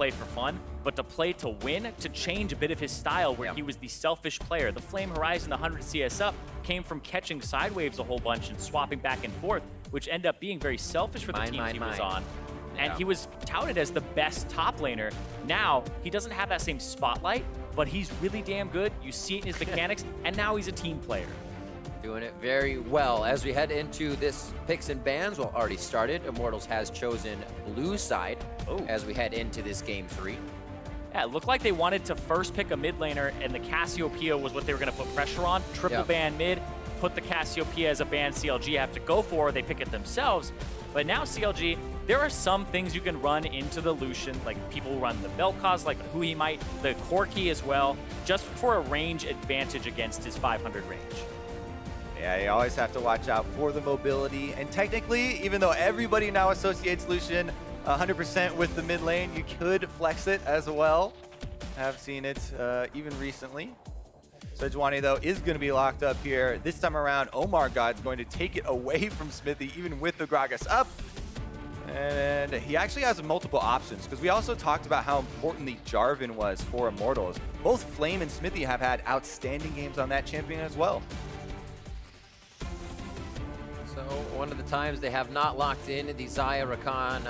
play for fun, but to play to win, to change a bit of his style where he was the selfish player. The Flame Horizon, the 100 CS up, came from catching side waves a whole bunch and swapping back and forth, which ended up being very selfish for the teams he was on. And he was touted as the best top laner. Now, he doesn't have that same spotlight, but he's really damn good. You see it in his mechanics, and now he's a team player. Doing it very well. As we head into this picks and bans, well, already started. Immortals has chosen blue side as we head into this game 3. Yeah, it looked like they wanted to first pick a mid laner, and the Cassiopeia was what they were going to put pressure on. Triple ban mid, put the Cassiopeia as a ban CLG have to go for, they pick it themselves. But now CLG, there are some things you can run into the Lucian, like people run the Vel'Koz, like Huhi might, the Corki as well, just for a range advantage against his 500 range. Yeah, you always have to watch out for the mobility. And technically, even though everybody now associates Lucian 100% with the mid lane, you could flex it as well. I've seen it even recently. Sejuani, though, is going to be locked up here. This time around, OmarGod's going to take it away from Xmithie, even with the Gragas up. And he actually has multiple options, because we also talked about how important the Jarvan was for Immortals. Both Flame and Xmithie have had outstanding games on that champion as well. So one of the times they have not locked in the Xayah Rakan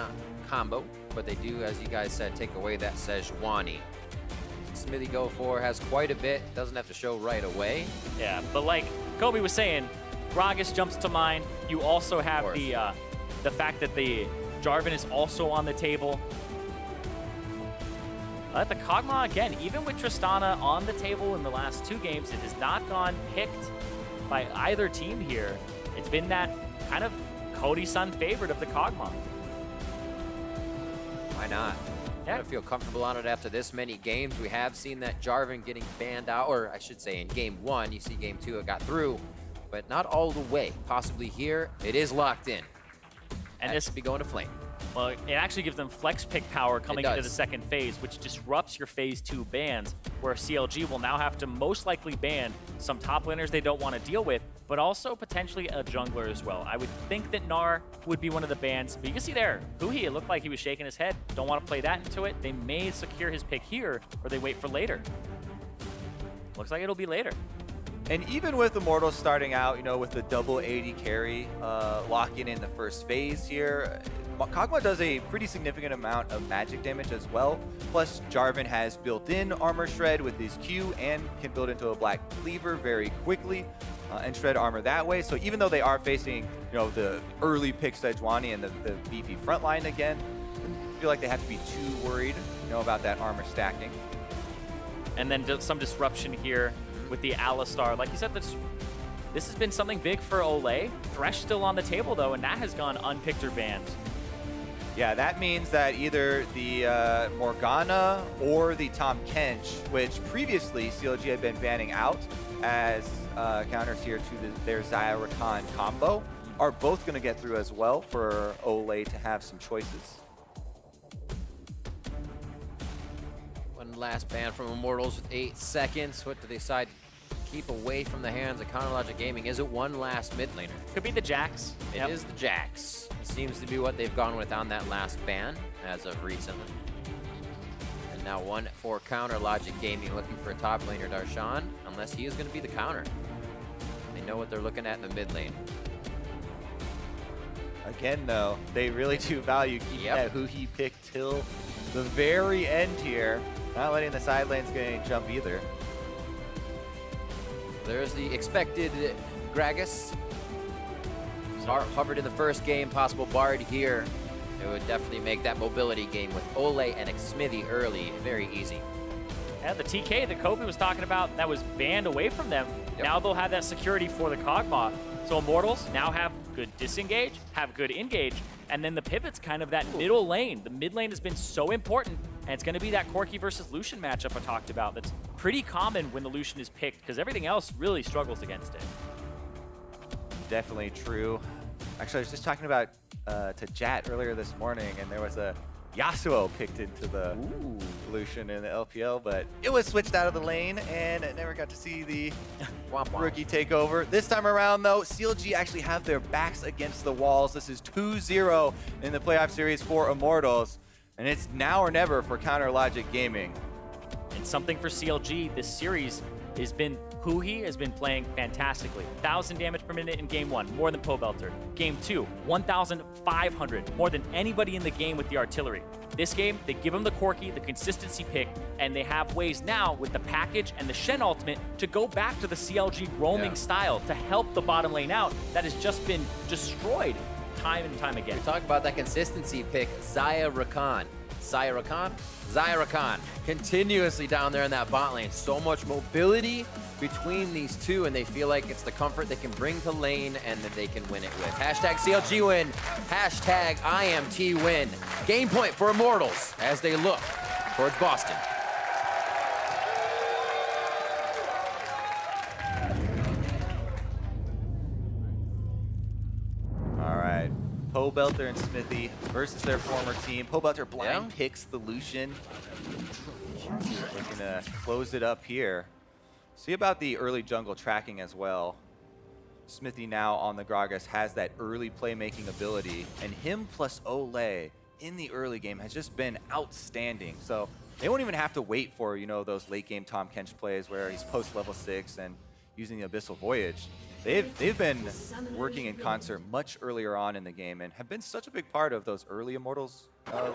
combo, but they do, as you guys said, take away that Sejuani. Xmithie go for has quite a bit, doesn't have to show right away. Yeah, but like Kobe was saying, Gragas jumps to mind. You also have the fact that the Jarvan is also on the table. But the Kog'Maw, again, even with Tristana on the table in the last 2 games, it has not gone picked by either team here. It's been that kind of Cody Sun favorite of the Kog'Maw. Why not? Yeah. I feel comfortable on it after this many games. We have seen that Jarvan getting banned out, or I should say in game 1, you see game 2 it got through, but not all the way. Possibly here, it is locked in. And this will be going to Flame. Well, it actually gives them flex pick power coming into the second phase, which disrupts your phase 2 bans, where CLG will now have to most likely ban some top laners they don't want to deal with, but also potentially a jungler as well. I would think that Gnar would be one of the bans, but you can see there, Huhi, it looked like he was shaking his head. Don't want to play that into it. They may secure his pick here, or they wait for later. Looks like it'll be later. And even with Immortals starting out, you know, with the double AD carry, locking in the first phase here, Kog'Maw does a pretty significant amount of magic damage as well. Plus, Jarvan has built-in armor shred with his Q and can build into a black cleaver very quickly and shred armor that way. So even though they are facing, you know, the early pick Sejuani and the beefy front line again, I feel like they have to be too worried, you know, about that armor stacking. And then some disruption here with the Alistar. Like you said, this has been something big for Olleh. Thresh still on the table, though, and that has gone unpicked or banned. Yeah, that means that either the Morgana or the Tahm Kench, which previously CLG had been banning out as counters here to their Xayah Rakan combo, are both going to get through as well for Olleh to have some choices. One last ban from Immortals with 8 seconds. What do they decide to keep away from the hands of Counterlogic Gaming? Is it one last mid laner? Could be the Jax. It is the Jax. It seems to be what they've gone with on that last ban as of recently. And now one for Counterlogic Gaming, looking for a top laner, Darshan, unless he is going to be the counter. They know what they're looking at in the mid lane. Again, though, they really do value keeping that Huhi pick till the very end here. Not letting the side lanes get any jump either. There's the expected Gragas. Hovered in the first game, possible Bard here. It would definitely make that mobility game with Olleh and Xmithie early very easy. Yeah, the TK that Kobe was talking about, that was banned away from them. Now they'll have that security for the Kog'Maw. So Immortals now have good disengage, have good engage, and then the pivot's kind of that middle lane. The mid lane has been so important, and it's going to be that Corki versus Lucian matchup I talked about that's pretty common when the Lucian is picked, because everything else really struggles against it. Definitely true. Actually, I was just talking about to Jat earlier this morning, and there was a Yasuo picked into the Lucian in the LPL, but it was switched out of the lane, and I never got to see the rookie take over. This time around, though, CLG actually have their backs against the walls. This is 2-0 in the playoff series for Immortals. And it's now or never for Counter Logic Gaming. And something for CLG this series has been Huhi has been playing fantastically. 1,000 damage per minute in game 1, more than Pobelter. Game 2, 1,500, more than anybody in the game with the artillery. This game, they give him the Corki, the consistency pick, and they have ways now with the package and the Shen ultimate to go back to the CLG roaming style to help the bottom lane out that has just been destroyed time and time again. We talk about that consistency pick, Xayah Rakan. Xayah Rakan, continuously down there in that bot lane. So much mobility between these two, and they feel like it's the comfort they can bring to lane and that they can win it with. Hashtag CLG win, hashtag IMT win. Game point for Immortals as they look towards Boston. All right, Pobelter and Xmithie versus their former team. Pobelter blind picks the Lucian. Looking to close it up here. See about the early jungle tracking as well. Xmithie now on the Gragas has that early playmaking ability, and him plus Olleh in the early game has just been outstanding. So they won't even have to wait for, you know, those late game Tahm Kench plays where he's post level 6 and using the Abyssal Voyage. They've been working in concert much earlier on in the game and have been such a big part of those early Immortals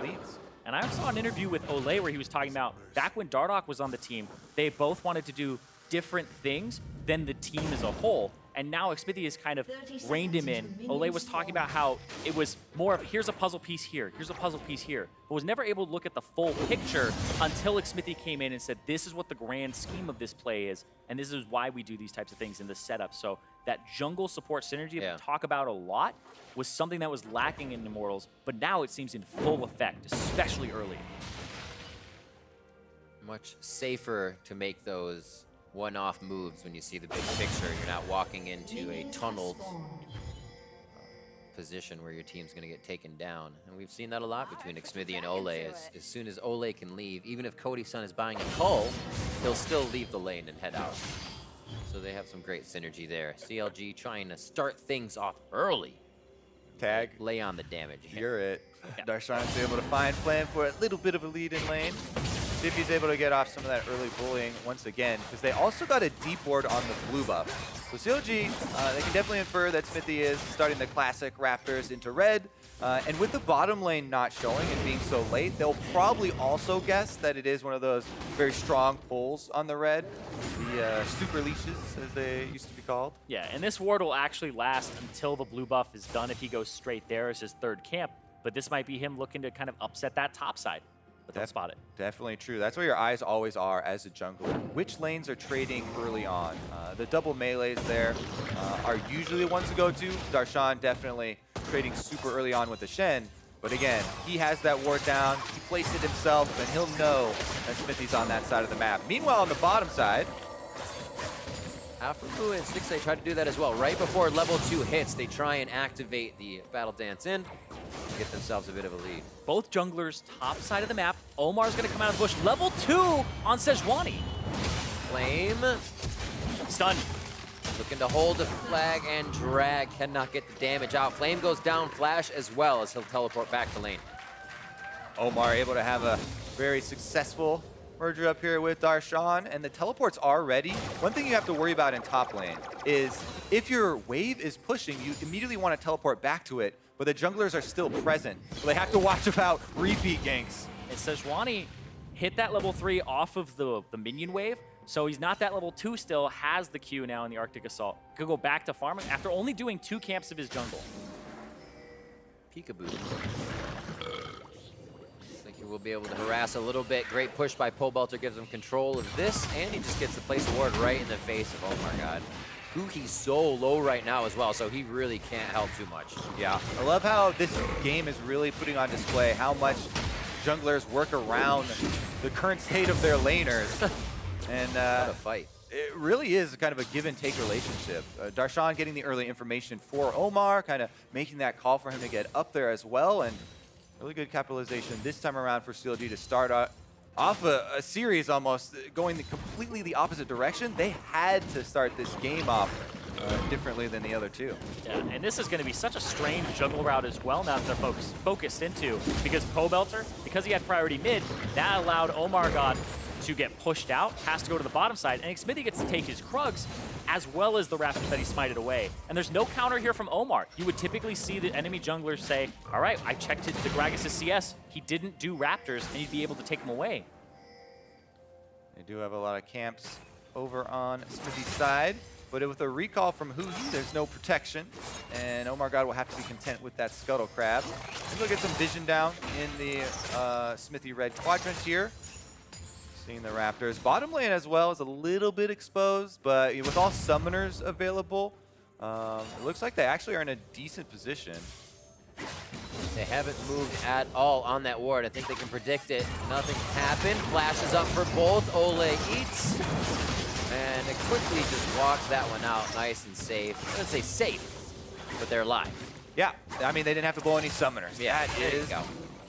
leads. And I saw an interview with Olleh where he was talking about back when Dardoch was on the team, they both wanted to do different things than the team as a whole. And now Xmithie has kind of reined him in. Olleh was talking about how it was more of, here's a puzzle piece here, here's a puzzle piece here, but was never able to look at the full picture until Xmithie came in and said, this is what the grand scheme of this play is, and this is why we do these types of things in the setup. So that jungle support synergy that we talk about a lot was something that was lacking in Immortals, but now it seems in full effect, especially early. Much safer to make those one-off moves when you see the big picture. You're not walking into a tunneled position where your team's going to get taken down. And we've seen that a lot between Xmithie and Olleh. As soon as Olleh can leave, even if Cody Sun is buying a cull, he'll still leave the lane and head out. So they have some great synergy there. CLG trying to start things off early. Tag. Lay on the damage. You're it. Darshan's able to find plan for a little bit of a lead in lane. See if he's able to get off some of that early bullying once again, because they also got a deep ward on the blue buff. So CLG, they can definitely infer that Xmithie is starting the classic Raptors into red. And with the bottom lane not showing and being so late, they'll probably also guess that it is one of those very strong pulls on the red. The super leashes, as they used to be called. Yeah, and this ward will actually last until the blue buff is done if he goes straight there as his third camp. But this might be him looking to kind of upset that top side. But they'll spot it. Definitely true. That's where your eyes always are as a jungler. Which lanes are trading early on? The double melees there are usually the ones to go to. Darshan definitely trading super early on with the Shen. But again, he has that ward down. He placed it himself, and he'll know that Xmithie's on that side of the map. Meanwhile, on the bottom side, Aphromoo and Stixxay try to do that as well. Right before level 2 hits, they try and activate the Battle Dance in to get themselves a bit of a lead. Both junglers top side of the map. Omar's going to come out of the bush. Level 2 on Sejuani. Flame. Stun. Looking to hold the flag and drag. Cannot get the damage out. Flame goes down. Flash as well as he'll teleport back to lane. Omar able to have a very successful merger up here with Darshan, and the teleports are ready. One thing you have to worry about in top lane is if your wave is pushing, you immediately want to teleport back to it, but the junglers are still present. So they have to watch about repeat ganks. And Sejuani hit that level 3 off of the minion wave, so he's not that level 2 still, has the Q now in the Arctic Assault. Could go back to farming after only doing 2 camps of his jungle. Peekaboo. Will be able to harass a little bit. Great push by Pobelter, gives him control of this, and he just gets the place of ward right in the face of OmarGod. Huhi's so low right now as well, so he really can't help too much. Yeah, I love how this game is really putting on display how much junglers work around the current state of their laners. And what a fight. It really is kind of a give and take relationship. Darshan getting the early information for Omar, kind of making that call for him to get up there as well, and really good capitalization this time around for CLG to start off a series almost going completely the opposite direction. They had to start this game off differently than the other two. Yeah, and this is going to be such a strange jungle route as well now that they're focused into, because Pobelter, because he had priority mid, that allowed OmarGod to get pushed out, has to go to the bottom side, and Xmithie gets to take his Krugs as well as the Raptors that he smited away. And there's no counter here from Omar. You would typically see the enemy junglers say, all right, I checked the Gragas' CS, he didn't do Raptors, and you'd be able to take him away. They do have a lot of camps over on Xmithie's side, but with a recall from Huhi, there's no protection, and OmarGod will have to be content with that Scuttle Crab. Maybe we'll get some vision down in the Xmithie red quadrant here. Seeing the Raptors. Bottom lane as well is a little bit exposed, but with all summoners available, it looks like they actually are in a decent position. They haven't moved at all on that ward. I think they can predict it. Nothing happened. Flashes up for both. Olleh eats. And it quickly just walks that one out nice and safe. I wouldn't say safe, but they're alive. Yeah, I mean, they didn't have to blow any summoners. Yeah, that is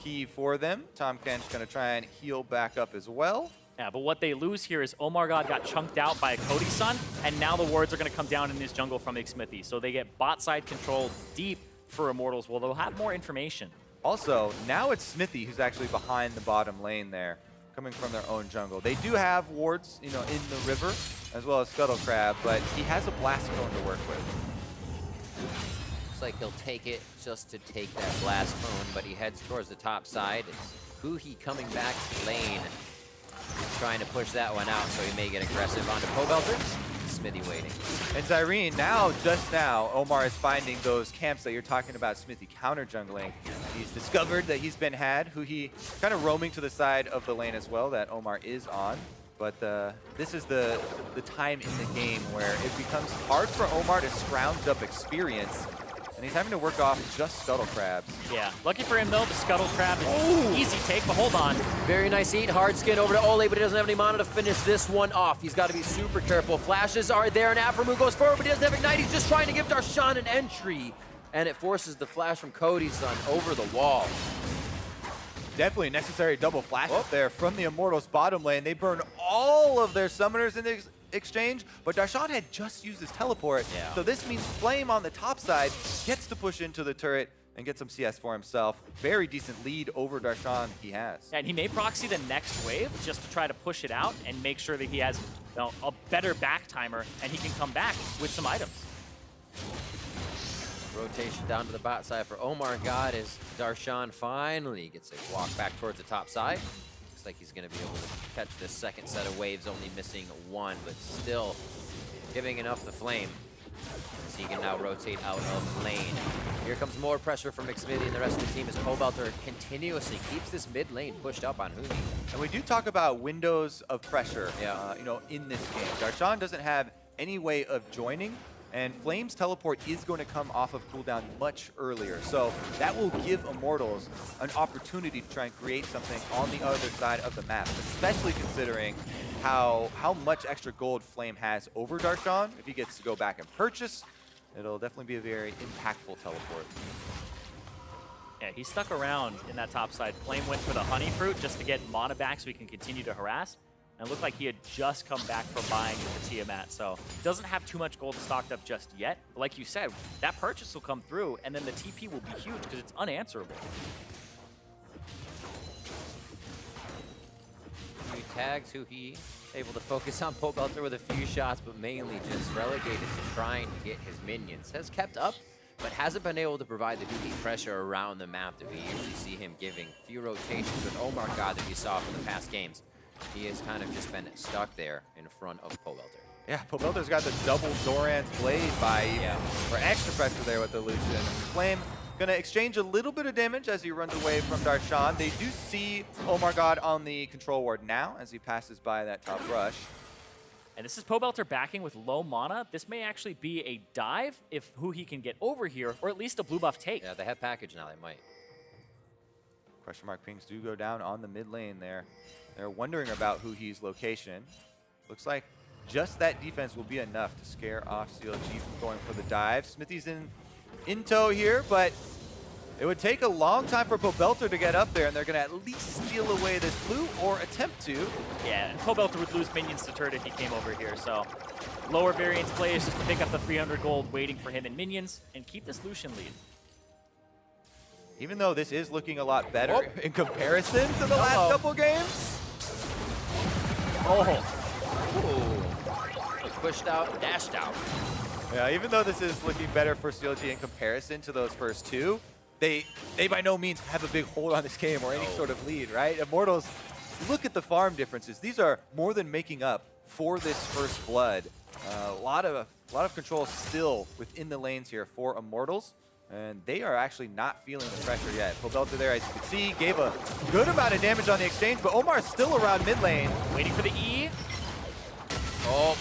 key for them. Tahm Kench going to try and heal back up as well. Yeah, but what they lose here is OmarGod got chunked out by Cody Sun, and now the wards are going to come down in this jungle from Xmithie. So they get bot side control deep for Immortals. Well, they'll have more information. Also, now it's Xmithie who's actually behind the bottom lane there, coming from their own jungle. They do have wards, you know, in the river, as well as Scuttle Crab, but he has a Blast Cone to work with. Looks like he'll take it just to take that Blast Cone, but he heads towards the top side. It's Huhi coming back to lane. Trying to push that one out, so he may get aggressive onto Pobelter. Xmithie waiting. And Zirene, just now, Omar is finding those camps that you're talking about, Xmithie counter jungling. He's discovered that he's been had. Huhi kind of roaming to the side of the lane as well that Omar is on. But this is the time in the game where it becomes hard for Omar to scrounge up experience. And he's having to work off just Scuttle Crabs. Yeah, lucky for him though, the Scuttle Crab is easy take, but hold on. Very nice eat, hard skin over to Olleh, but he doesn't have any mana to finish this one off. He's got to be super careful. Flashes are there, and Aphromoo goes forward, but he doesn't have Ignite. He's just trying to give Darshan an entry, and it forces the flash from Cody Sun over the wall. Definitely a necessary double flash up there from the Immortals bottom lane. They burn all of their summoners in the exchange, but Darshan had just used his teleport, so this means Flame on the top side gets to push into the turret and get some CS for himself. Very decent lead over Darshan he has. And he may proxy the next wave just to try to push it out and make sure that he has a better back timer and he can come back with some items. Rotation down to the bot side for OmarGod as Darshan finally gets a walk back towards the top side. Looks like he's going to be able to catch this second set of waves, only missing one, but still giving enough the flame. So he can now rotate out of lane. Here comes more pressure from Xmithie and the rest of the team as Pobelter continuously keeps this mid lane pushed up on Huhi. And we do talk about windows of pressure, you know, in this game. Darshan doesn't have any way of joining, and Flame's teleport is going to come off of cooldown much earlier. So that will give Immortals an opportunity to try and create something on the other side of the map, especially considering how much extra gold Flame has over Darshan. If he gets to go back and purchase, it'll definitely be a very impactful teleport. Yeah, he stuck around in that top side. Flame went for the honey fruit just to get mana back so he can continue to harass. And it looked like he had just come back from buying the Tiamat, so doesn't have too much gold stocked up just yet. But like you said, that purchase will come through, and then the TP will be huge because it's unanswerable. He tags Huhi, able to focus on Pobelter with a few shots, but mainly just relegated to trying to get his minions. Has kept up, but hasn't been able to provide the Huhi pressure around the map that we usually see him giving. Few rotations with OmarGod that we saw from the past games. He has kind of just been stuck there in front of Pobelter. Yeah, Pobelter's got the double Zoran's Blade by for extra pressure there with the Lucian. Flame gonna exchange a little bit of damage as he runs away from Darshan. They do see OmarGod on the control ward now as he passes by that top rush. And this is Pobelter backing with low mana. This may actually be a dive if Huhi can get over here, or at least a blue buff take. Yeah, they have package now, they might. Question mark pings do go down on the mid lane there. They're wondering about Huhi's location. Looks like just that defense will be enough to scare off CLG from going for the dive. Xmithie's in tow here, but It would take a long time for Pobelter to get up there, and they're going to at least steal away this blue or attempt to. Yeah, and Pobelter would lose minions to turret if he came over here, so lower variance plays just to pick up the 300 gold waiting for him and minions and keep this Lucian lead. Even though this is looking a lot better in comparison to the last couple games. Oh. Pushed out, dashed out. Yeah, even though this is looking better for CLG in comparison to those first two, they by no means have a big hold on this game or any sort of lead, right? Immortals, look at the farm differences. These are more than making up for this first blood. A lot of control still within the lanes here for Immortals, and they are actually not feeling the pressure yet. Pobelter there, as you can see, gave a good amount of damage on the exchange, but Omar's still around mid lane. Waiting for the E. Oh,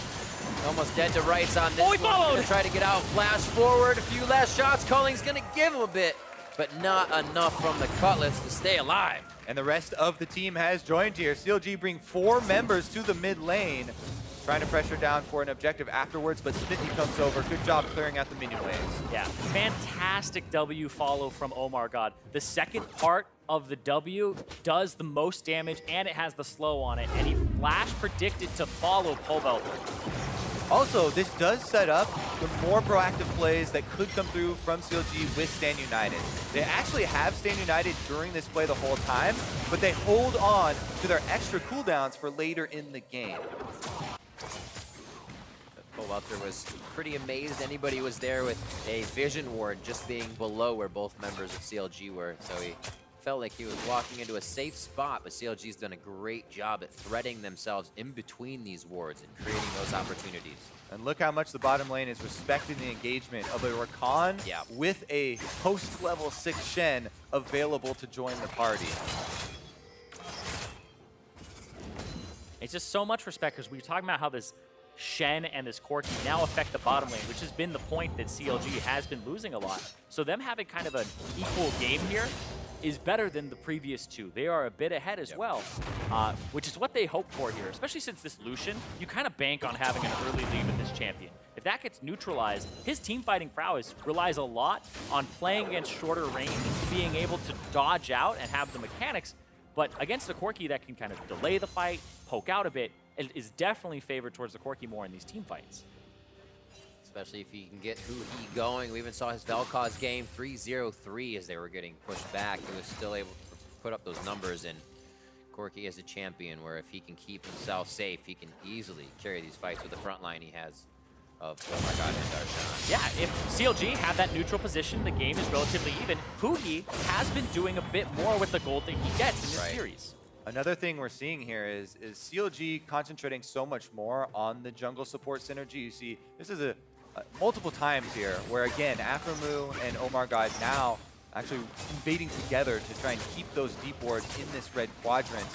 almost dead to rights on this one. Followed. Gonna try to get out, flash forward, a few last shots. Culling's gonna give him a bit, but not enough from the Cutlets to stay alive. And the rest of the team has joined here. CLG bring 4 members to the mid lane, trying to pressure down for an objective afterwards, but Xmithie comes over. Good job clearing out the minion lanes. Yeah, fantastic W follow from OmarGod. The second part of the W does the most damage, and it has the slow on it, and he flash predicted to follow Pobelter. Also, this does set up the more proactive plays that could come through from CLG with Stand United. They actually have Stand United during this play the whole time, but they hold on to their extra cooldowns for later in the game. Pobelter was pretty amazed anybody was there with a vision ward just being below where both members of CLG were. So he felt like he was walking into a safe spot, but CLG's done a great job at threading themselves in between these wards and creating those opportunities. And look how much the bottom lane is respecting the engagement of a Rakan with a post-level 6 Shen available to join the party. It's just so much respect because we were talking about how this Shen and this Corki now affect the bottom lane, which has been the point that CLG has been losing a lot. So them having kind of an equal game here is better than the previous two. They are a bit ahead as well, which is what they hope for here, especially since this Lucian, you kind of bank on having an early lead with this champion. If that gets neutralized, his team fighting prowess relies a lot on playing against shorter range, being able to dodge out and have the mechanics, but against a Corki that can kind of delay the fight, poke out a bit, it is definitely favored towards the Corki more in these team fights. Especially if he can get Huhi going. We even saw his Vel'Koz game 3-0-3 as they were getting pushed back. He was still able to put up those numbers, and Corki is a champion where if he can keep himself safe, he can easily carry these fights with the front line he has of OmarGod and Darshan. Yeah, if CLG have that neutral position, the game is relatively even. Huhi has been doing a bit more with the gold that he gets in this series. Another thing we're seeing here is CLG concentrating so much more on the jungle support synergy. You see, this is multiple times here where, again, Aphromoo and OmarGod now actually invading together to try and keep those deep wards in this red quadrant.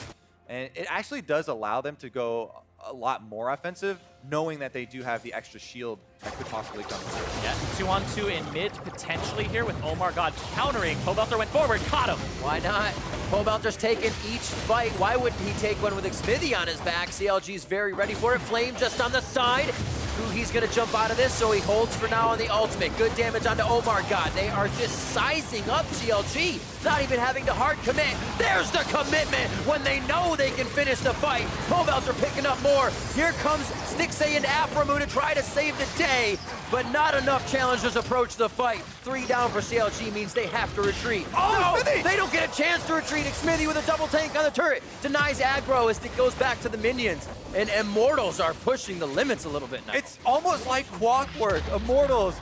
And it actually does allow them to go a lot more offensive, knowing that they do have the extra shield that could possibly come through. Yeah, 2-on-2 in mid, potentially here with OmarGod countering. Pobelter went forward, caught him. Why not? Pobelter's taken each fight. Why wouldn't he take one with Xmithie on his back? CLG's very ready for it. Flame just on the side. Huhi's gonna jump out of this, so he holds for now on the ultimate. Good damage onto OmarGod. They are just sizing up CLG, not even having to hard commit. There's the commitment when they know they can finish the fight. Pobelter picking up more. Here comes Stixxay and Aphromoo to try to save the day, but not enough challengers approach the fight. 3 down for CLG means they have to retreat. Oh, no, they don't get a chance to retreat. Xmithie with a double tank on the turret. Denies aggro as it goes back to the minions. And Immortals are pushing the limits a little bit now. It's almost like clockwork. Immortals,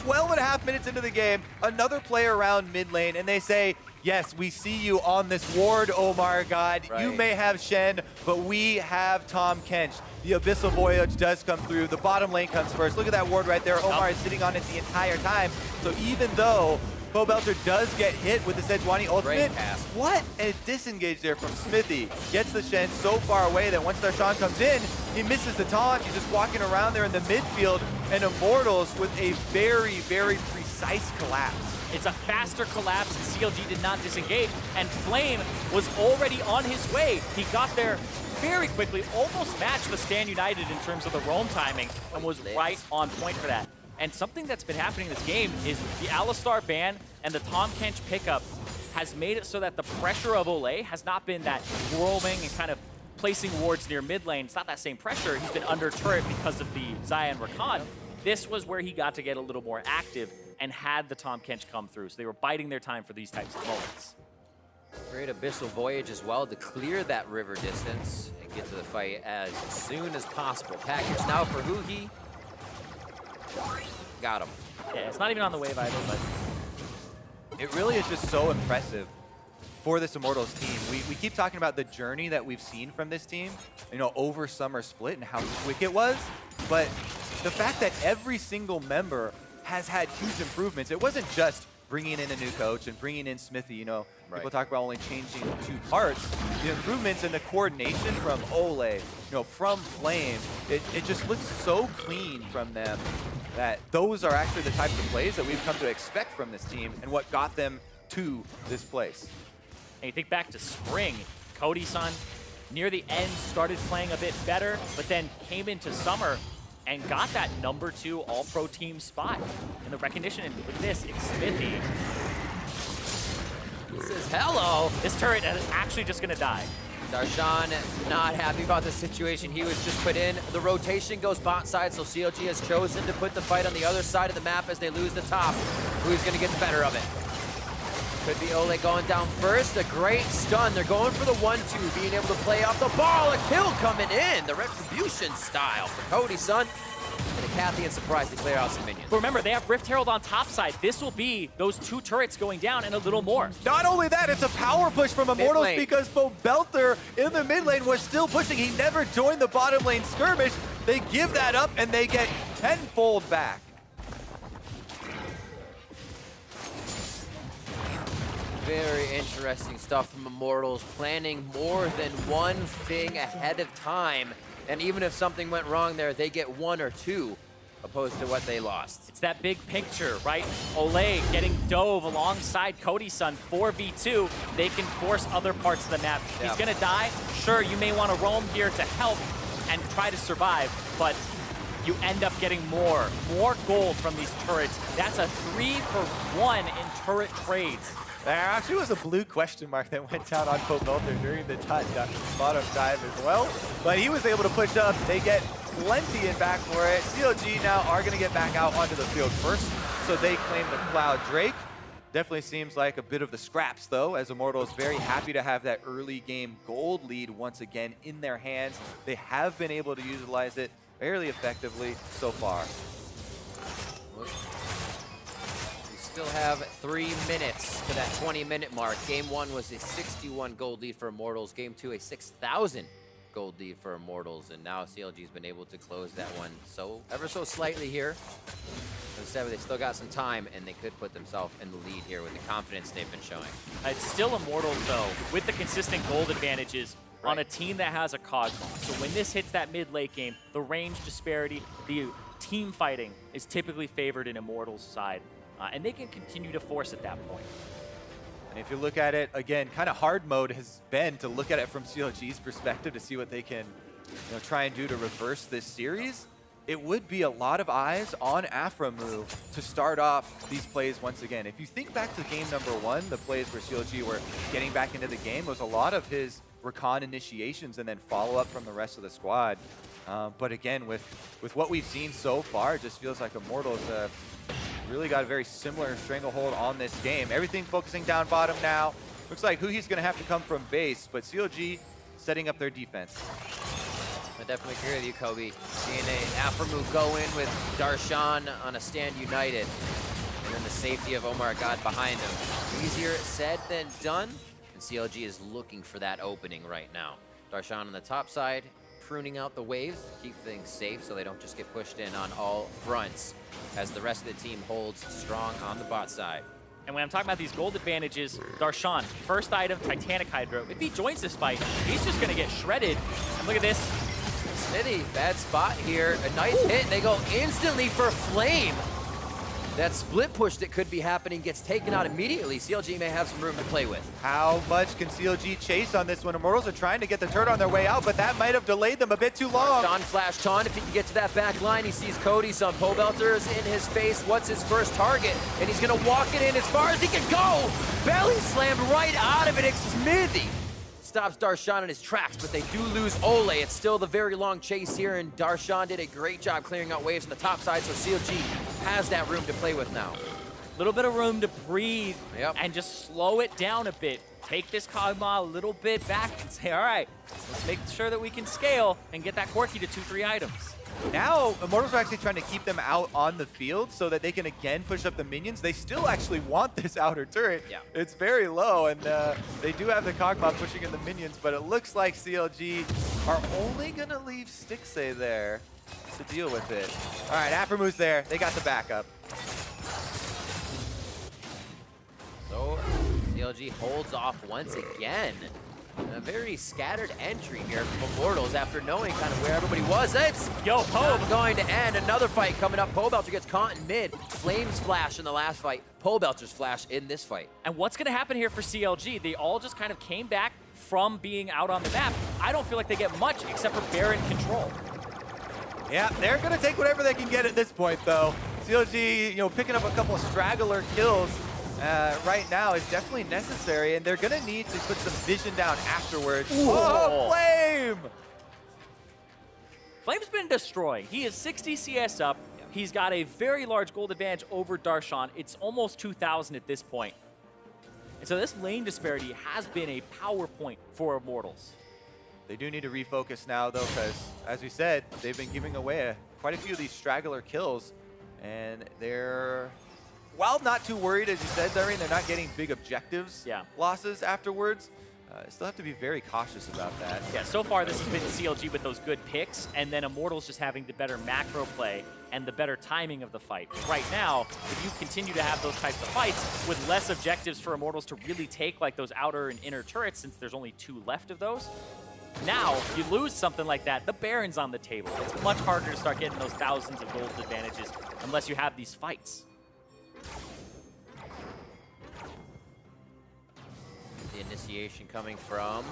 12.5 minutes into the game, another player around mid lane, and they say, yes, we see you on this ward, OmarGod. Right. You may have Shen, but we have Tahm Kench. The Abyssal Voyage does come through. The bottom lane comes first. Look at that ward right there. Omar is sitting on it the entire time. So even though Pobelter does get hit with the Sejuani ultimate, what a disengage there from Xmithie. Gets the Shen so far away that once Darshan comes in, he misses the taunt. He's just walking around there in the midfield, and Immortals with a very, very precise collapse. It's a faster collapse. CLG did not disengage, and Flame was already on his way. He got there very quickly, almost matched the Stand United in terms of the roam timing, and was right on point for that. And something that's been happening in this game is the Alistar ban and the Tahm Kench pickup has made it so that the pressure of Olleh has not been that whirling and kind of placing wards near mid lane. It's not that same pressure. He's been under turret because of the Xayah and Rakan. This was where he got to get a little more active and had the Tahm Kench come through. So they were biding their time for these types of moments. Great Abyssal Voyage as well to clear that river distance and get to the fight as soon as possible. Package now for Huhi. Got him. Yeah, it's not even on the wave either, but it really is just so impressive for this Immortals team. We keep talking about the journey that we've seen from this team, you know, over Summer Split and how quick it was, but the fact that every single member has had huge improvements. It wasn't just bringing in a new coach and bringing in Xmithie, you know, people talk about only changing 2 parts. The improvements in the coordination from Olleh, you know, from Flame, it just looks so clean from them that those are actually the types of plays that we've come to expect from this team and what got them to this place. And you think back to spring, Cody Sun near the end started playing a bit better, but then came into summer and got that #2 All-Pro team spot. And the recognition, and with this, Xmithie. He says hello. This turret is actually just gonna die. Darshan not happy about the situation he was just put in. The rotation goes bot side, so CLG has chosen to put the fight on the other side of the map as they lose the top. Who's gonna get the better of it? Could be Olleh going down first. A great stun. They're going for the 1-2, being able to play off the ball. A kill coming in. The Retribution style for Cody Sun. And a Cathy and surprise to clear out some minions. But remember, they have Rift Herald on top side. This will be those 2 turrets going down and a little more. Not only that, it's a power push from Immortals because Pobelter in the mid lane was still pushing. He never joined the bottom lane skirmish. They give that up and they get tenfold back. Very interesting stuff from Immortals, planning more than one thing ahead of time. And even if something went wrong there, they get 1 or 2 opposed to what they lost. It's that big picture, right? Olleh getting dove alongside Cody Sun 4v2. They can force other parts of the map. He's gonna die. Sure, you may want to roam here to help and try to survive, but you end up getting more gold from these turrets. That's a 3-for-1 in turret trades. There actually was a blue question mark that went down on Pobelter during the bottom dive as well. But he was able to push up. They get plenty in back for it. CLG now are going to get back out onto the field first. So they claim the Cloud Drake. Definitely seems like a bit of the scraps, though, as Immortals very happy to have that early game gold lead once again in their hands. They have been able to utilize it fairly effectively so far. Still have 3 minutes to that 20-minute mark. Game 1 was a 61 gold lead for Immortals. Game 2, a 6,000 gold lead for Immortals. And now CLG's been able to close that one ever so slightly here. Instead, they still got some time, and they could put themselves in the lead here with the confidence they've been showing. It's still Immortals, though, with the consistent gold advantages on a team that has a Kog'Maw. So when this hits that mid-late game, the range disparity, the team fighting is typically favored in Immortals' side. And they can continue to force at that point. And if you look at it, again, kind of hard mode has been to look at it from CLG's perspective to see what they can try and do to reverse this series. It would be a lot of eyes on Aphromoo to start off these plays once again. If you think back to game number 1, the plays where CLG were getting back into the game was a lot of his Rakan initiations and then follow-up from the rest of the squad. But again, with what we've seen so far, it just feels like Immortals really got a very similar stranglehold on this game. Everything focusing down bottom now. Looks like Huhi's going to have to come from base, but CLG setting up their defense. I definitely agree with you, Kobe. Seeing Aphromoo go in with Darshan on a stand united. And then the safety of OmarGod behind him. Easier said than done. And CLG is looking for that opening right now. Darshan on the top side, pruning out the waves to keep things safe so they don't just get pushed in on all fronts as the rest of the team holds strong on the bot side. And when I'm talking about these gold advantages, Darshan, first item, Titanic Hydro. If he joins this fight, he's just going to get shredded. And look at this. Xmithie, bad spot here. A nice hit. They go instantly for Flame. That split push that could be happening gets taken out immediately. CLG may have some room to play with. How much can CLG chase on this one? Immortals are trying to get the turret on their way out, but that might have delayed them a bit too long. Darshan flashed on. If he can get to that back line, he sees Cody Sun. Pobelter is in his face. What's his first target? And he's going to walk it in as far as he can go. Belly slammed right out of it. Xmithie stops Darshan in his tracks, but they do lose Olleh. It's still the very long chase here, and Darshan did a great job clearing out waves on the top side, so CLG has that room to play with now. A little bit of room to breathe and just slow it down a bit. Take this Kog'Maw a little bit back and say, all right, let's make sure that we can scale and get that Corki to 2-3 items. Now, Immortals are actually trying to keep them out on the field so that they can again push up the minions. They still actually want this outer turret. Yeah. It's very low, and they do have the Kog'Maw pushing in the minions, but it looks like CLG are only going to leave Stixxay there to deal with it. All right, Aphromoo there. They got the backup. So CLG holds off once again. A very scattered entry here from Immortals after knowing kind of where everybody was. It's not going to end. Another fight coming up. Pobelter gets caught in mid. Flames flash in the last fight. Pobelter's flash in this fight. And what's going to happen here for CLG? They all just kind of came back from being out on the map. I don't feel like they get much except for Baron control. Yeah, they're going to take whatever they can get at this point, though. CLG, picking up a couple of straggler kills right now is definitely necessary, and they're going to need to put some vision down afterwards. Oh, Flame! Flame's been destroying. He is 60 CS up. He's got a very large gold advantage over Darshan. It's almost 2,000 at this point. And so this lane disparity has been a power point for Immortals. They do need to refocus now, though, because, as we said, they've been giving away quite a few of these straggler kills, and they're... While not too worried, as you said, Zirene, they're not getting big objectives losses afterwards. Still have to be very cautious about that. Yeah, so far this has been CLG with those good picks, and then Immortals just having the better macro play and the better timing of the fight. Right now, if you continue to have those types of fights with less objectives for Immortals to really take like those outer and inner turrets, since there's only 2 left of those, now, if you lose something like that, the Baron's on the table. It's much harder to start getting those thousands of gold advantages unless you have these fights. The initiation coming from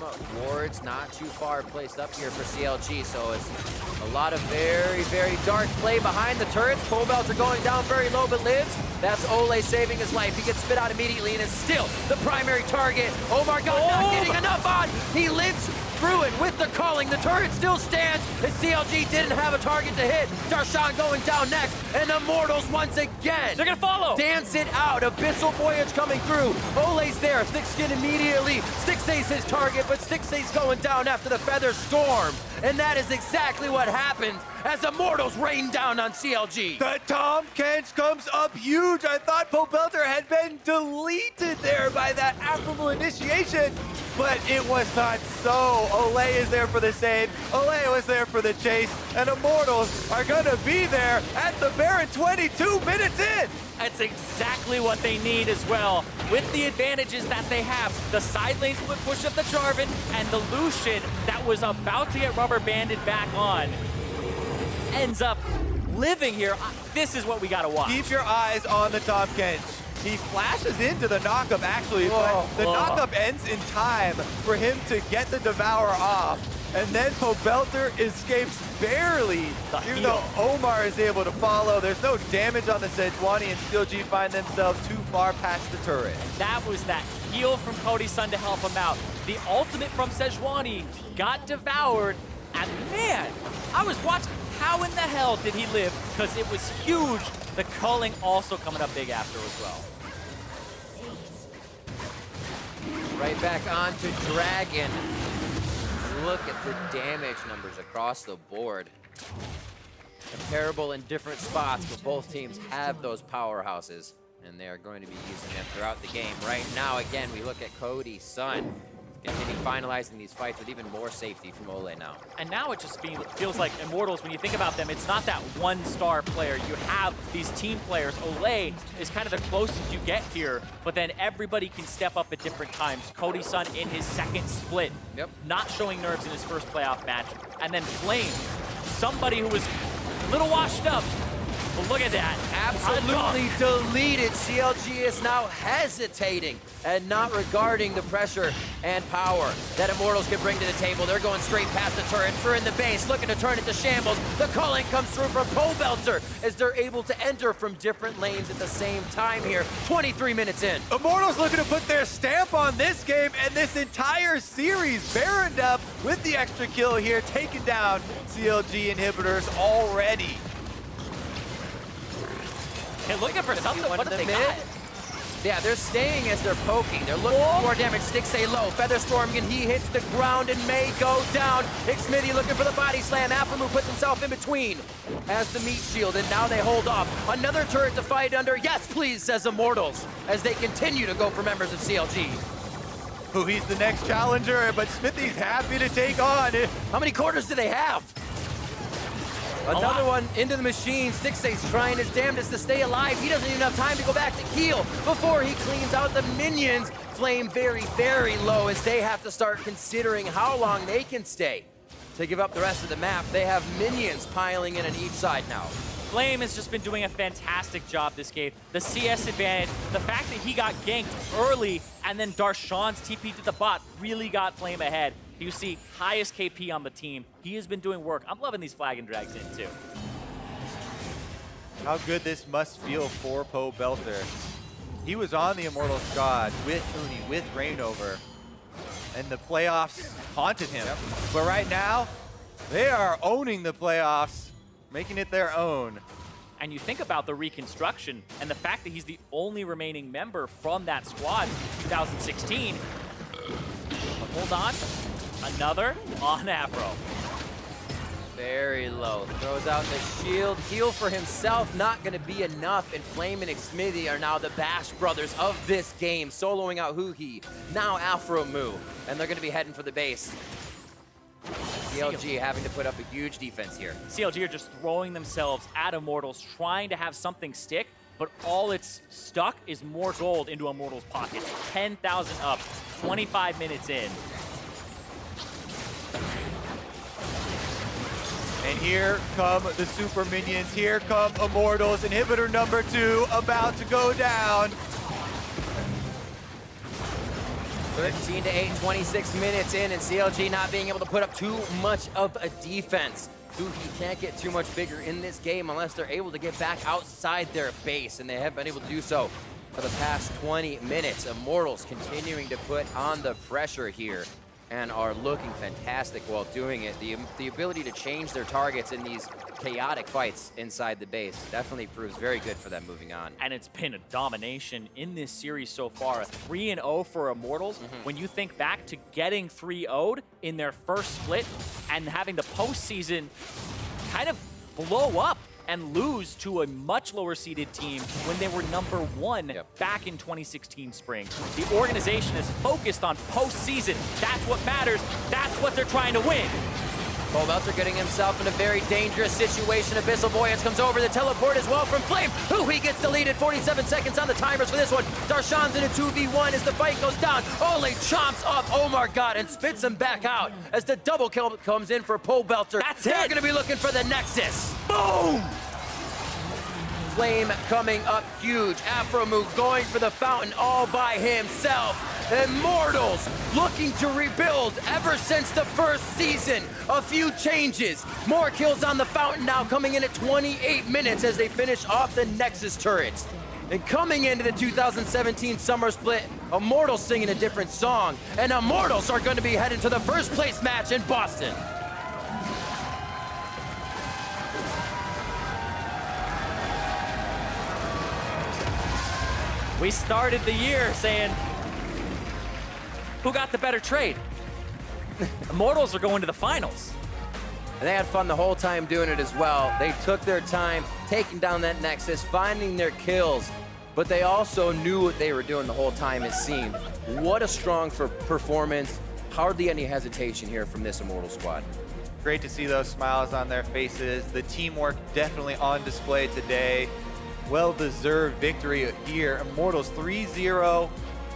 wards, not too far placed up here for CLG, so it's a lot of very, very dark play behind the turrets. Pobelter going down very low but lives. That's Olleh saving his life. He gets spit out immediately and is still the primary target. OmarGod not getting enough on. He lives through it with the calling. The turret still stands as CLG didn't have a target to hit. Darshan going down next, and Immortals once again. They're gonna follow. Dance it out. Abyssal Voyage coming through. Olleh's there. Stixxay immediately. Stixxay's his target, but Stixxay's going down after the Feather Storm. And that is exactly what happens as Immortals rain down on CLG. The Tahm Kench comes up huge. I thought Pobelter had been deleted there by that Aphromoo initiation, but it was not so. Olleh is there for the save. Olleh was there for the chase, and Immortals are gonna be there at the Baron 22 minutes in. That's exactly what they need as well. With the advantages that they have, the side lane split push of the Jarvan and the Lucian that was about to get rubber banded back on ends up living here. This is what we gotta watch. Keep your eyes on the Tahm Kench. He flashes into the knockup actually, but the knockup ends in time for him to get the Devour off. And then Pobelter escapes barely, even though Omar is able to follow. There's no damage on the Sejuani, and CLG find themselves too far past the turret. That was that heal from Cody Sun to help him out. The ultimate from Sejuani got devoured, and man, I was watching, how in the hell did he live? Because it was huge. The culling also coming up big after as well. Right back on to Dragon. Look at the damage numbers across the board. Comparable in different spots, but both teams have those powerhouses, and they're going to be using them throughout the game. Right now, again, we look at Cody Sun. Continue finalizing these fights with even more safety from Olleh now. And now it just feels like Immortals, when you think about them, it's not that one-star player. You have these team players. Olleh is kind of the closest you get here, but then everybody can step up at different times. Cody Sun in his second split, not showing nerves in his first playoff match. And then Flame, somebody who was a little washed up, Look at that. Absolutely deleted. CLG is now hesitating and not regarding the pressure and power that Immortals can bring to the table. They're going straight past the turret. They're in the base, looking to turn it to shambles. The calling comes through from Pobelter as they're able to enter from different lanes at the same time here. 23 minutes in. Immortals looking to put their stamp on this game and this entire series. Baroned up with the extra kill here, taking down CLG inhibitors already. They're looking for something. What do they got? Yeah, they're staying as they're poking. They're looking for more damage. Stixxay low. Featherstorm, and he hits the ground and may go down. Xmithie looking for the body slam. Aphromoo puts himself in between. Has the meat shield, and now they hold off. Another turret to fight under. Yes, please, says Immortals, as they continue to go for members of CLG. Huhi's the next challenger, but Xmithie's happy to take on it. How many quarters do they have? Another one into the machine. Stixxay's trying his damnedest to stay alive. He doesn't even have time to go back to heal before he cleans out the minions. Flame very, very low as they have to start considering how long they can stay to give up the rest of the map. They have minions piling in on each side now. Flame has just been doing a fantastic job this game. The CS advantage, the fact that he got ganked early and then Darshan's TP to the bot really got Flame ahead. You see highest KP on the team. He has been doing work. I'm loving these flag and drags in too. How good this must feel for Pobelter. He was on the Immortals squad with Huhi, with Reignover, and the playoffs haunted him. Yep. But right now, they are owning the playoffs, making it their own. And you think about the reconstruction and the fact that he's the only remaining member from that squad in 2016. But hold on. Another on Aphro. Very low. Throws out the shield. Heal for himself. Not going to be enough. And Flame and Xmithie are now the Bash brothers of this game. Soloing out Huhi. Now Aphromoo. And they're going to be heading for the base. CLG having to put up a huge defense here. CLG are just throwing themselves at Immortals, trying to have something stick, but all it's stuck is more gold into Immortals' pockets. 10,000 up, 25 minutes in. And here come the super minions. Here come Immortals. Inhibitor number 2 about to go down. 13 to 8, 26 minutes in, and CLG not being able to put up too much of a defense. Huhi can't get too much bigger in this game unless they're able to get back outside their base, and they have been able to do so for the past 20 minutes. Immortals continuing to put on the pressure here and are looking fantastic while doing it. The ability to change their targets in these chaotic fights inside the base definitely proves very good for them moving on. And it's been a domination in this series so far. A 3-0 for Immortals. When you think back to getting 3-0'd in their first split and having the postseason kind of blow up and lose to a much lower seeded team when they were #1 back in 2016 spring. The organization is focused on postseason. That's what matters. That's what they're trying to win. Pobelter getting himself in a very dangerous situation. Abyssal Voyage comes over the teleport as well from Flame. Huhi gets deleted. 47 seconds on the timers for this one. Darshan's in a 2v1 as the fight goes down. Olleh chomps up OmarGod and spits him back out as the double kill comes in for Pobelter. They're going to be looking for the Nexus. Boom! Flame coming up huge. Aphromoo going for the fountain all by himself. Immortals looking to rebuild ever since the first season. A few changes. More kills on the fountain now, coming in at 28 minutes as they finish off the Nexus turrets. And coming into the 2017 Summer Split, Immortals singing a different song. And Immortals are going to be heading to the first place match in Boston. We started the year saying, who got the better trade? Immortals are going to the finals. And they had fun the whole time doing it as well. They took their time taking down that Nexus, finding their kills, but they also knew what they were doing the whole time, it seemed. What a strong performance. Hardly any hesitation here from this Immortal squad. Great to see those smiles on their faces. The teamwork definitely on display today. Well-deserved victory here. Immortals 3-0,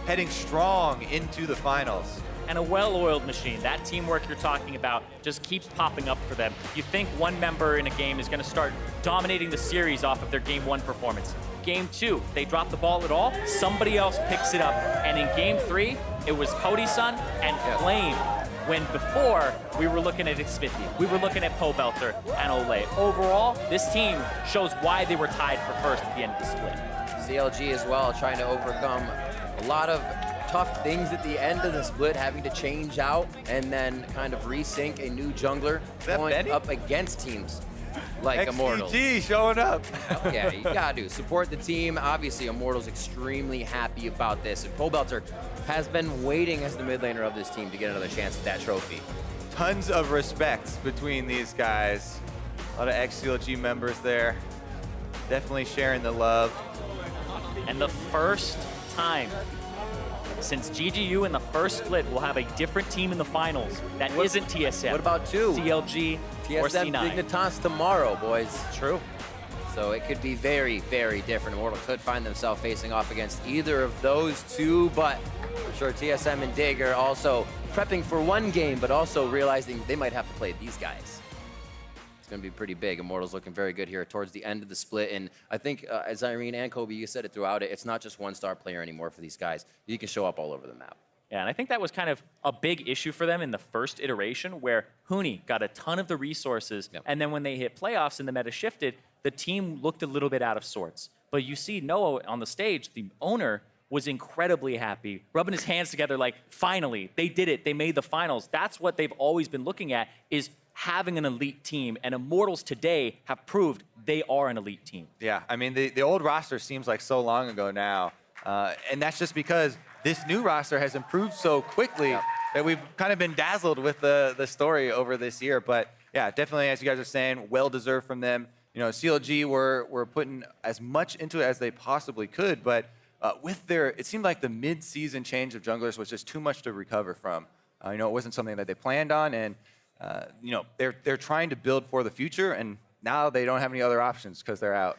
heading strong into the finals. and a well-oiled machine. That teamwork you're talking about just keeps popping up for them. You think one member in a game is going to start dominating the series off of their Game 1 performance. Game 2, if they drop the ball at all, somebody else picks it up. And in Game 3, it was Cody Sun and Flame. When before, we were looking at Xmithie, we were looking at Pobelter and Olleh. Overall, this team shows why they were tied for first at the end of the split. CLG as well, trying to overcome a lot of tough things at the end of the split, having to change out and then kind of resync a new jungler going up against teams like Immortals. XDG showing up. Yeah, you gotta do. Support the team. Obviously, Immortals extremely happy about this. And Pobelter has been waiting as the mid laner of this team to get another chance at that trophy. Tons of respect between these guys. A lot of ex-CLG members there. Definitely sharing the love. And the first time since GGU in the first split will have a different team in the finals that isn't TSM. What about two? CLG or TSM C9. Dignitas tomorrow, boys. True. So it could be very, very different. Immortal could find themselves facing off against either of those two, but I'm sure TSM and Dig are also prepping for one game, but also realizing they might have to play these guys. It's going to be pretty big. Immortals looking very good here towards the end of the split. And I think, as Zirene and Kobe, you said it throughout it, it's not just one star player anymore for these guys. You can show up all over the map. Yeah, and I think that was kind of a big issue for them in the first iteration where Huhi got a ton of the resources, and then when they hit playoffs and the meta shifted, the team looked a little bit out of sorts. But you see Noah on the stage, the owner was incredibly happy, rubbing his hands together like, finally, they did it, they made the finals. That's what they've always been looking at, is having an elite team, and Immortals today have proved they are an elite team. Yeah, I mean, the old roster seems like so long ago now, and that's just because this new roster has improved so quickly that we've kind of been dazzled with the story over this year. But yeah, definitely, as you guys are saying, well-deserved from them. You know, CLG were putting as much into it as they possibly could, but with it seemed like the mid-season change of junglers was just too much to recover from. You know, it wasn't something that they planned on, and you know, they're trying to build for the future, and now they don't have any other options because they're out.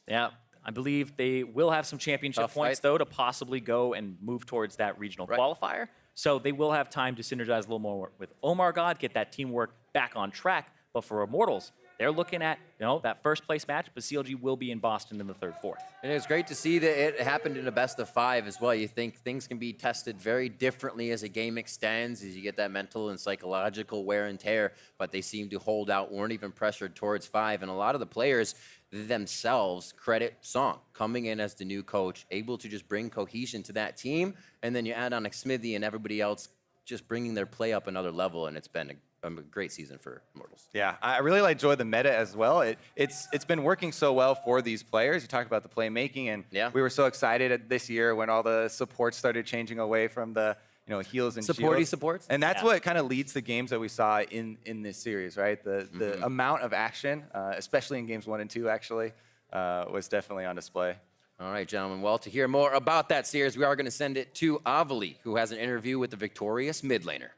Yeah, I believe they will have some championship points, though, to possibly go and move towards that regional qualifier. So they will have time to synergize a little more with OmarGod, get that teamwork back on track. But for Immortals, they're looking at, you know, that first place match, but CLG will be in Boston in the 3rd, 4th. And it's great to see that it happened in a best of 5 as well. You think things can be tested very differently as a game extends, as you get that mental and psychological wear and tear, but they seem to hold out, weren't even pressured towards 5. And a lot of the players themselves credit Song coming in as the new coach, able to just bring cohesion to that team. And then you add on Xmithie and everybody else just bringing their play up another level, and it's been a great season for Immortals. Yeah, I really enjoy the meta as well. It's been working so well for these players. You talked about the playmaking, and we were so excited this year when all the supports started changing away from the heals and shields. Supports. And that's what kind of leads to games that we saw in this series, right? The amount of action, especially in games 1 and 2, actually, was definitely on display. All right, gentlemen. Well, to hear more about that series, we are going to send it to Olleh, who has an interview with the victorious mid laner.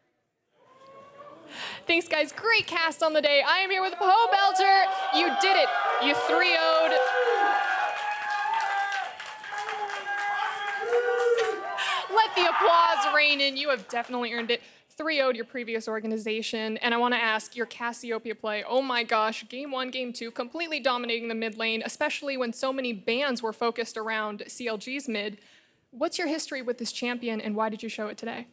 Thanks, guys. Great cast on the day. I am here with Pobelter. You did it. You 3-0'd. Let the applause rain in. You have definitely earned it. 3-0'd your previous organization. And I want to ask your Cassiopeia play. Oh my gosh, game 1, game 2, completely dominating the mid lane, especially when so many bans were focused around CLG's mid. What's your history with this champion, and why did you show it today?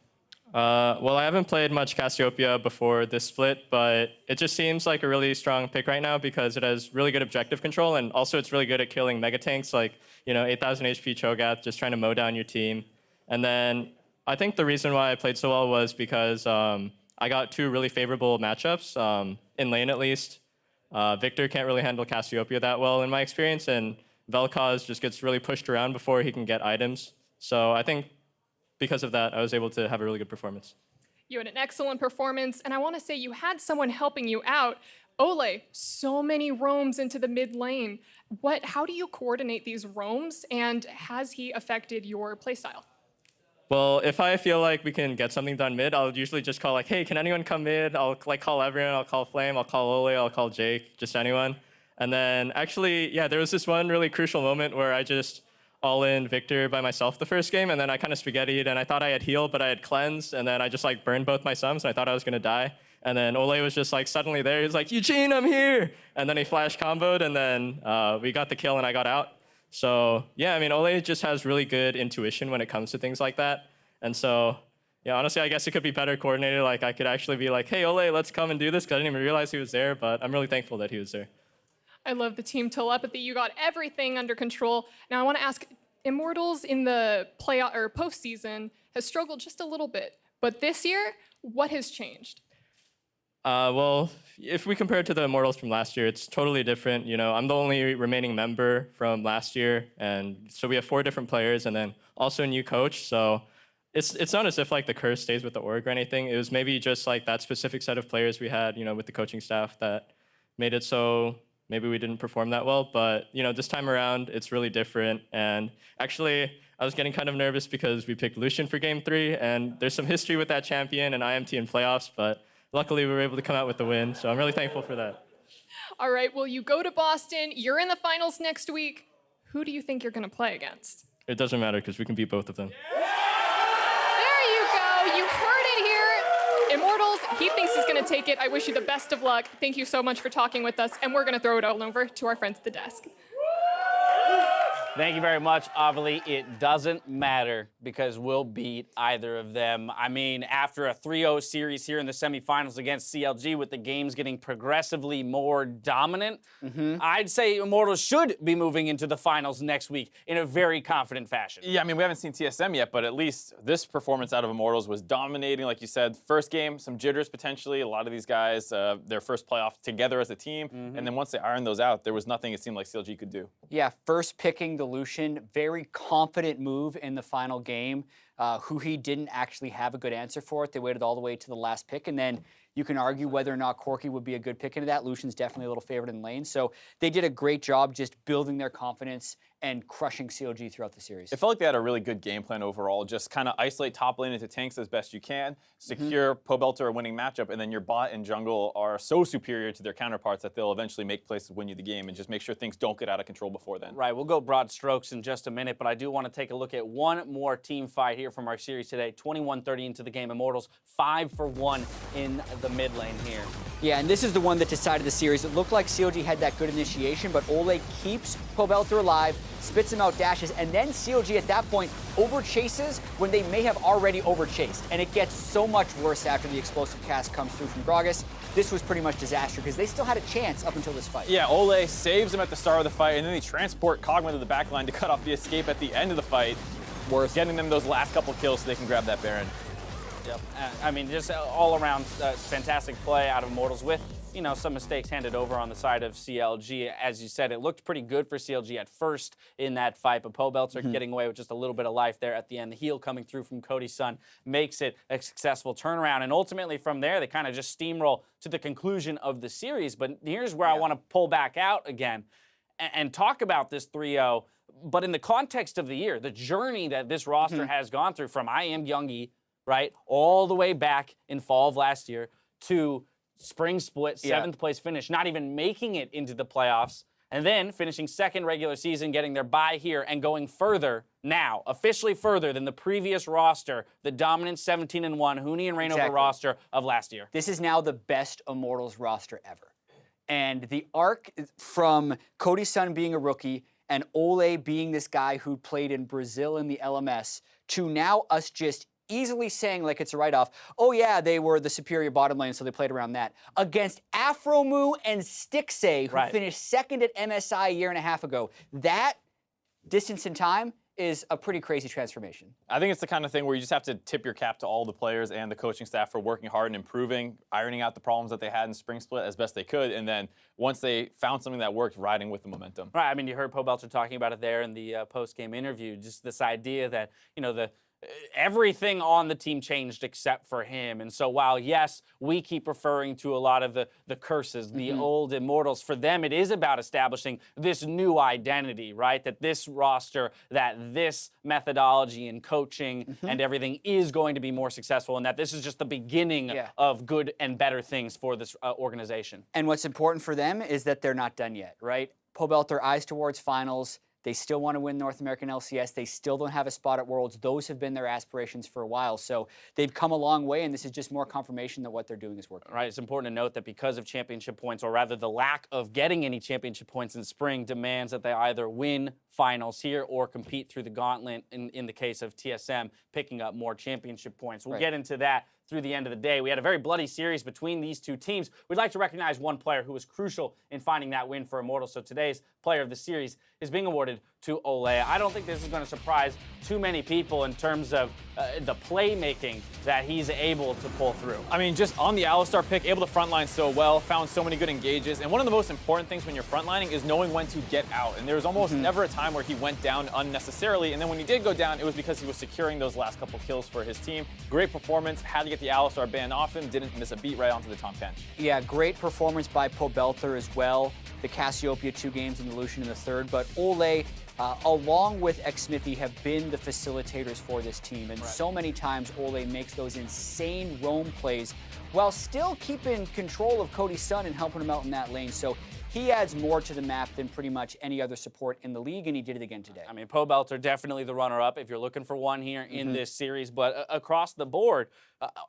Well, I haven't played much Cassiopeia before this split, but it just seems like a really strong pick right now because it has really good objective control, and also it's really good at killing mega tanks like, 8,000 HP Cho'Gath, just trying to mow down your team. And then I think the reason why I played so well was because I got 2 really favorable matchups, in lane at least. Victor can't really handle Cassiopeia that well in my experience, and Vel'Koz just gets really pushed around before he can get items. So I think because of that, I was able to have a really good performance. You had an excellent performance, and I want to say you had someone helping you out. Olleh, so many roams into the mid lane. How do you coordinate these roams, and has he affected your playstyle? Well, if I feel like we can get something done mid, I'll usually just call hey, can anyone come mid? I'll call everyone, I'll call Flame, I'll call Olleh, I'll call Jake, just anyone. And then actually, there was this one really crucial moment where I just all-in Victor by myself the first game, and then I kind of spaghettied, and I thought I had heal, but I had cleanse, and then I just like burned both my sums, and I thought I was gonna die. And then Olleh was just like suddenly there. He was like, Eugene, I'm here! And then he flash comboed, and then we got the kill and I got out. So yeah, I mean, Olleh just has really good intuition when it comes to things like that. And so, yeah, honestly, I guess it could be better coordinated. Like I could actually be like, hey, Olleh, let's come and do this, because I didn't even realize he was there, but I'm really thankful that he was there. I love the team telepathy. You got everything under control. Now I want to ask, Immortals in the playoff or postseason has struggled just a little bit, but this year, what has changed? Well, if we compare it to the Immortals from last year, it's totally different. You know, I'm the only remaining member from last year, and so we have 4 different players, and then also a new coach. So it's not as if like the curse stays with the org or anything. It was maybe just like that specific set of players we had, you know, with the coaching staff that made it so maybe we didn't perform that well. But you know, this time around, it's really different. And actually, I was getting kind of nervous because we picked Lucian for Game 3, and there's some history with that champion and IMT in playoffs, but luckily we were able to come out with the win, so I'm really thankful for that. All right, well, you go to Boston, you're in the finals next week. Who do you think you're gonna play against? It doesn't matter, because we can beat both of them. There you go, you heard it here. Immortals, he thinks he's gonna take it. I wish you the best of luck. Thank you so much for talking with us, and we're gonna throw it all over to our friends at the desk. Thank you very much, Avali. It doesn't matter because we'll beat either of them. I mean, after a 3-0 series here in the semifinals against CLG, with the games getting progressively more dominant, I'd say Immortals should be moving into the finals next week in a very confident fashion. Yeah, I mean, we haven't seen TSM yet, but at least this performance out of Immortals was dominating, like you said. First game, some jitters potentially. A lot of these guys, their first playoff together as a team, and then once they ironed those out, there was nothing it seemed like CLG could do. Yeah, first picking the Lucian, very confident move in the final game. Huhi didn't actually have a good answer for it. They waited all the way to the last pick, and then you can argue whether or not Corki would be a good pick into that. Lucian's definitely a little favorite in lane, so they did a great job just building their confidence and crushing CLG throughout the series. It felt like they had a really good game plan overall. Just kind of isolate top lane into tanks as best you can, secure Pobelter a winning matchup, and then your bot and jungle are so superior to their counterparts that they'll eventually make plays to win you the game, and just make sure things don't get out of control before then. Right, we'll go broad strokes in just a minute, but I do want to take a look at one more team fight here from our series today. 21-30 into the game. Immortals 5 for 1 in the mid lane here. Yeah, and this is the one that decided the series. It looked like CLG had that good initiation, but Olleh keeps Pobelter alive, spits him out dashes, and then CLG at that point overchases when they may have already overchased. And it gets so much worse after the explosive cast comes through from Gragas. This was pretty much disaster because they still had a chance up until this fight. Yeah, Olleh saves him at the start of the fight, and then they transport Kog'Maw to the backline to cut off the escape at the end of the fight. Worse. Getting them those last couple kills so they can grab that Baron. Yep. I mean, just all around fantastic play out of Immortals with, you know, some mistakes handed over on the side of CLG. As you said, it looked pretty good for CLG at first in that fight, but Pobelter getting away with just a little bit of life there at the end. The heal coming through from Cody Sun makes it a successful turnaround. And ultimately from there, they kind of just steamroll to the conclusion of the series. But here's where I want to pull back out again and talk about this 3-0. But in the context of the year, the journey that this roster has gone through from I Am Youngie, right, all the way back in fall of last year to spring split, 7th place finish, not even making it into the playoffs, and then finishing 2nd regular season, getting their bye here, and going further now, officially further than the previous roster, the dominant 17-1 Huhi and Reignover roster of last year. This is now the best Immortals roster ever. And the arc from Cody Sun being a rookie and Olleh being this guy who played in Brazil in the LMS to now us just easily saying like it's a write-off, oh yeah, they were the superior bottom lane, so they played around that. Against Aphromoo and Stixxay, who finished 2nd at MSI a year and a half ago. That distance in time is a pretty crazy transformation. I think it's the kind of thing where you just have to tip your cap to all the players and the coaching staff for working hard and improving, ironing out the problems that they had in spring split as best they could, and then once they found something that worked, riding with the momentum. Right, I mean, you heard Pobelter talking about it there in the post-game interview, just this idea that, you know, everything on the team changed except for him. And so while, yes, we keep referring to a lot of the curses, the old Immortals, for them it is about establishing this new identity, right? That this roster, that this methodology and coaching and everything is going to be more successful, and that this is just the beginning of good and better things for this organization. And what's important for them is that they're not done yet, right? Pobelter eyes towards finals. They still want to win North American LCS. They still don't have a spot at Worlds. Those have been their aspirations for a while. So they've come a long way, and this is just more confirmation that what they're doing is working. Right. It's important to note that because of championship points, or rather the lack of getting any championship points in spring, demands that they either win finals here or compete through the gauntlet in the case of TSM, picking up more championship points. We'll get into that through the end of the day. We had a very bloody series between these two teams. We'd like to recognize one player who was crucial in finding that win for Immortals. So today's player of the series is being awarded to Olleh. I don't think this is going to surprise too many people in terms of the playmaking that he's able to pull through. I mean, just on the Alistar pick, able to frontline so well, found so many good engages. And one of the most important things when you're frontlining is knowing when to get out. And there was almost never a time where he went down unnecessarily. And then when he did go down, it was because he was securing those last couple kills for his team. Great performance, had to get the Alistar ban off him, didn't miss a beat right onto the Tahm Kench. Yeah, great performance by Pobelter as well. The Cassiopeia 2 games and the Lucian in the third. But Olleh, along with Xmithie, have been the facilitators for this team. And so many times Olleh makes those insane roam plays while still keeping control of Cody Sun and helping him out in that lane. So he adds more to the map than pretty much any other support in the league, and he did it again today. I mean, Pobelter definitely the runner-up if you're looking for one here in this series, but across the board,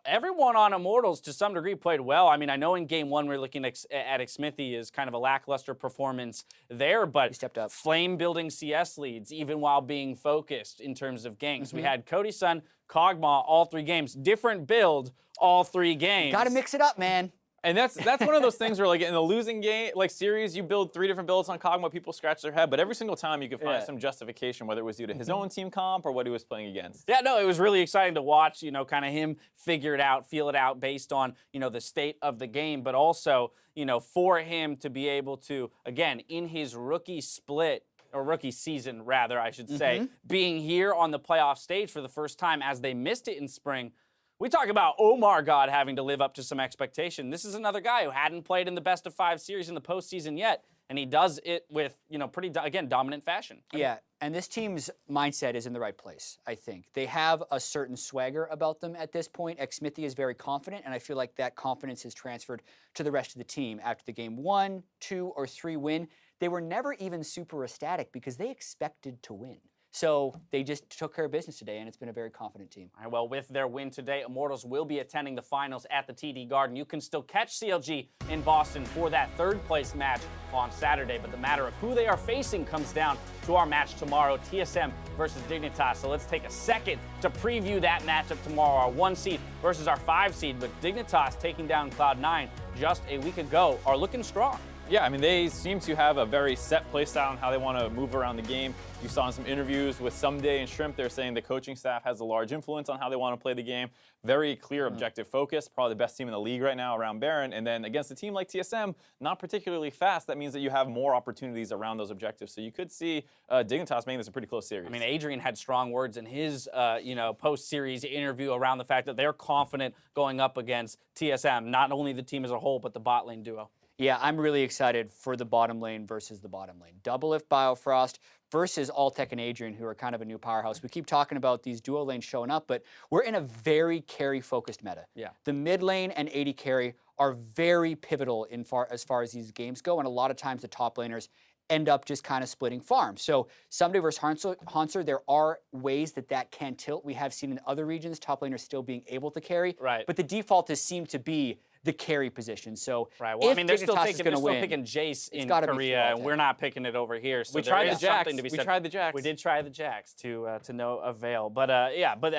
everyone on Immortals to some degree played well. I mean, I know in game one we're looking at Xmithie as kind of a lackluster performance there, but he stepped up. Flame-building CS leads, even while being focused in terms of ganks. We had Cody Sun, Kog'Maw, all 3 games. Different build, all 3 games. Got to mix it up, man. And that's one of those things where, like, in the losing game, like, series, you build 3 different builds on Kog'Maw, people scratch their head, but every single time you can find some justification, whether it was due to his own team comp or what he was playing against. Yeah, no, it was really exciting to watch, you know, kind of him figure it out, feel it out based on, you know, the state of the game, but also, you know, for him to be able to, again, in his rookie split, or rookie season, rather, I should say, being here on the playoff stage for the first time as they missed it in spring. We talk about OmarGod having to live up to some expectation. This is another guy who hadn't played in the best of 5 series in the postseason yet, and he does it with, you know, pretty, again, dominant fashion. Yeah, and this team's mindset is in the right place, I think. They have a certain swagger about them at this point. Xmithie is very confident, and I feel like that confidence is transferred to the rest of the team. After the game 1, 2, or 3 win, they were never even super ecstatic because they expected to win. So they just took care of business today, and it's been a very confident team. All right, well, with their win today, Immortals will be attending the finals at the TD Garden. You can still catch CLG in Boston for that 3rd place match on Saturday, but the matter of who they are facing comes down to our match tomorrow, TSM versus Dignitas. So let's take a second to preview that matchup tomorrow, our 1 seed versus our 5 seed, but Dignitas taking down Cloud9 just a week ago are looking strong. Yeah, I mean, they seem to have a very set play style on how they want to move around the game. You saw in some interviews with Someday and Shrimp, they're saying the coaching staff has a large influence on how they want to play the game. Very clear objective focus, probably the best team in the league right now around Baron. And then against a team like TSM, not particularly fast, that means that you have more opportunities around those objectives. So you could see Dignitas making this a pretty close series. I mean, Adrian had strong words in his you know, post-series interview around the fact that they're confident going up against TSM, not only the team as a whole, but the bot lane duo. Yeah, I'm really excited for the bottom lane versus the bottom lane. Doublelift Biofrost versus Alltech and Adrian, who are kind of a new powerhouse. We keep talking about these duo lanes showing up, but we're in a very carry-focused meta. Yeah. The mid lane and AD carry are very pivotal as far as these games go, and a lot of times the top laners end up just kind of splitting farms. So Someday versus Hanser, there are ways that can tilt. We have seen in other regions top laners still being able to carry, but the default has seemed to be the carry position. So well, I mean, they're still picking Jace in Korea, and we're not picking it over here. So we tried the Jax. We tried the Jax. We did try the Jax to no avail. But yeah, but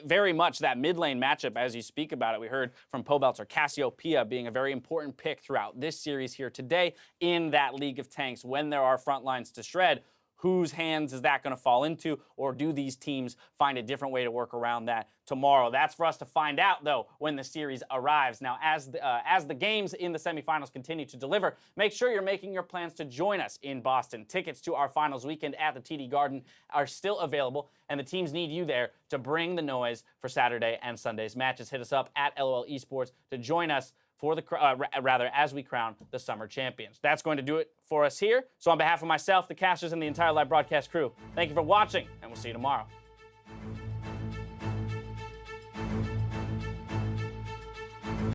very much that mid lane matchup, as you speak about it, we heard from Pobelter, Cassiopeia being a very important pick throughout this series here today in that League of Tanks when there are front lines to shred. Whose hands is that going to fall into, or do these teams find a different way to work around that tomorrow? That's for us to find out, though, when the series arrives. Now, as the games in the semifinals continue to deliver, make sure you're making your plans to join us in Boston. Tickets to our finals weekend at the TD Garden are still available, and the teams need you there to bring the noise for Saturday and Sunday's matches. Hit us up at LOL Esports to join us for the as we crown the summer champions. That's going to do it for us here. So on behalf of myself, the casters, and the entire live broadcast crew, thank you for watching, and we'll see you tomorrow.